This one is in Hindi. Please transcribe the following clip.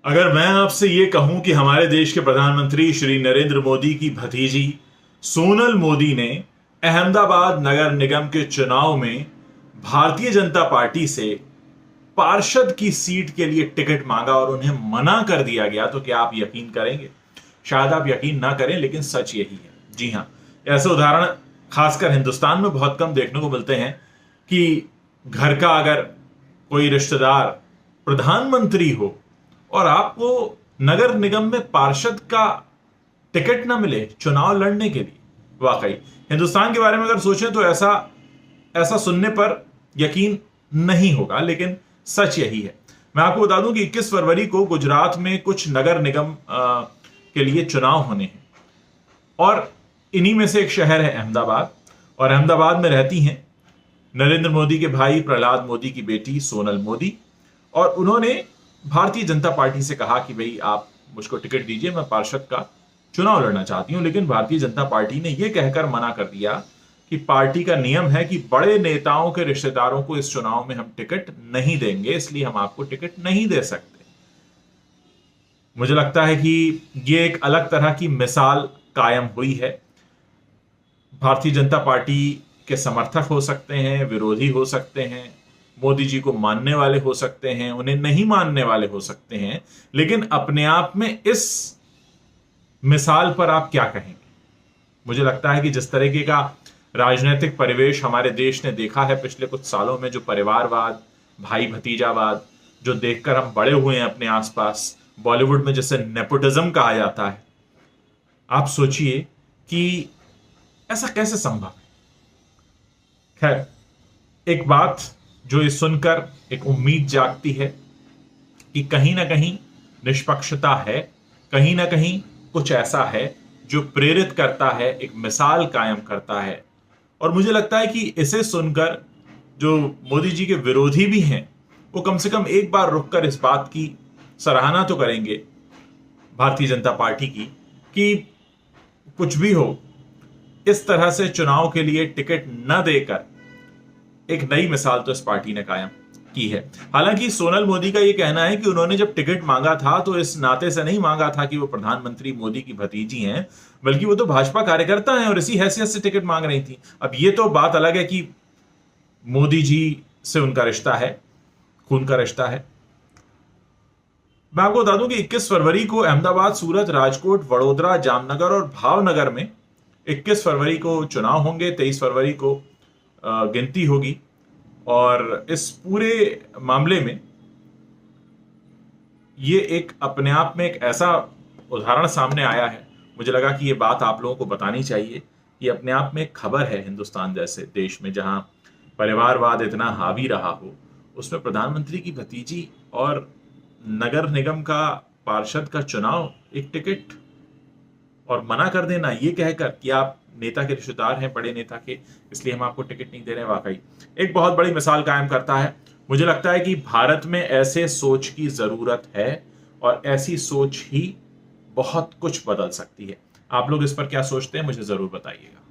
अगर मैं आपसे ये कहूं कि हमारे देश के प्रधानमंत्री श्री नरेंद्र मोदी की भतीजी सोनल मोदी ने अहमदाबाद नगर निगम के चुनाव में भारतीय जनता पार्टी से पार्षद की सीट के लिए टिकट मांगा और उन्हें मना कर दिया गया, तो क्या आप यकीन करेंगे? शायद आप यकीन ना करें, लेकिन सच यही है। जी हां, ऐसे उदाहरण खासकर हिंदुस्तान में बहुत कम देखने को मिलते हैं कि घर का अगर कोई रिश्तेदार प्रधानमंत्री हो और आपको नगर निगम में पार्षद का टिकट ना मिले चुनाव लड़ने के लिए। वाकई हिंदुस्तान के बारे में अगर सोचें तो ऐसा सुनने पर यकीन नहीं होगा, लेकिन सच यही है। मैं आपको बता दूं कि 21 फरवरी को गुजरात में कुछ नगर निगम के लिए चुनाव होने हैं और इन्हीं में से एक शहर है अहमदाबाद, और अहमदाबाद में रहती हैं नरेंद्र मोदी के भाई प्रहलाद मोदी की बेटी सोनल मोदी। और उन्होंने भारतीय जनता पार्टी से कहा कि भाई आप मुझको टिकट दीजिए, मैं पार्षद का चुनाव लड़ना चाहती हूं। लेकिन भारतीय जनता पार्टी ने यह कहकर मना कर दिया कि पार्टी का नियम है कि बड़े नेताओं के रिश्तेदारों को इस चुनाव में हम टिकट नहीं देंगे, इसलिए हम आपको टिकट नहीं दे सकते। मुझे लगता है कि यह एक अलग तरह की मिसाल कायम हुई है। भारतीय जनता पार्टी के समर्थक हो सकते हैं, विरोधी हो सकते हैं, मोदी जी को मानने वाले हो सकते हैं, उन्हें नहीं मानने वाले हो सकते हैं, लेकिन अपने आप में इस मिसाल पर आप क्या कहेंगे? मुझे लगता है कि जिस तरीके का राजनीतिक परिवेश हमारे देश ने देखा है पिछले कुछ सालों में, जो परिवारवाद, भाई भतीजावाद जो देखकर हम बड़े हुए हैं अपने आसपास, बॉलीवुड में जिसे नेपोटिज्म कहा जाता है, आप सोचिए कि ऐसा कैसे संभव है। खैर, एक बात जो ये सुनकर एक उम्मीद जागती है कि कहीं ना कहीं निष्पक्षता है, कहीं ना कहीं कुछ ऐसा है जो प्रेरित करता है, एक मिसाल कायम करता है। और मुझे लगता है कि इसे सुनकर जो मोदी जी के विरोधी भी हैं, वो कम से कम एक बार रुककर इस बात की सराहना तो करेंगे भारतीय जनता पार्टी की कि कुछ भी हो, इस तरह से चुनाव के लिए टिकट न देकर एक नई मिसाल तो इस पार्टी ने कायम की है। हालांकि सोनल मोदी का यह कहना है कि उन्होंने जब टिकट मांगा था तो इस नाते से नहीं मांगा था कि वो प्रधानमंत्री मोदी की भतीजी हैं, बल्कि वो तो भाजपा कार्यकर्ता हैं और इसी हैसियत से टिकट मांग रही थी। अब ये तो बात अलग है कि मोदी जी से उनका रिश्ता है, खून का रिश्ता है। मैं आपको बता दूं कि 21 फरवरी को अहमदाबाद, सूरत, राजकोट, वडोदरा, जामनगर और भावनगर में 21 फरवरी को चुनाव होंगे, 23 फरवरी को गिनती होगी। और इस पूरे मामले में ये एक अपने आप में एक ऐसा उदाहरण सामने आया है, मुझे लगा कि ये बात आप लोगों को बतानी चाहिए। ये अपने आप में एक खबर है। हिंदुस्तान जैसे देश में जहां परिवारवाद इतना हावी रहा हो, उसमें प्रधानमंत्री की भतीजी और नगर निगम का पार्षद का चुनाव, एक टिकट और मना कर देना ये कहकर कि आप नेता के रिश्तेदार हैं, बड़े नेता के, इसलिए हम आपको टिकट नहीं दे रहे हैं, वाकई एक बहुत बड़ी मिसाल कायम करता है। मुझे लगता है कि भारत में ऐसे सोच की जरूरत है और ऐसी सोच ही बहुत कुछ बदल सकती है। आप लोग इस पर क्या सोचते हैं, मुझे जरूर बताइएगा।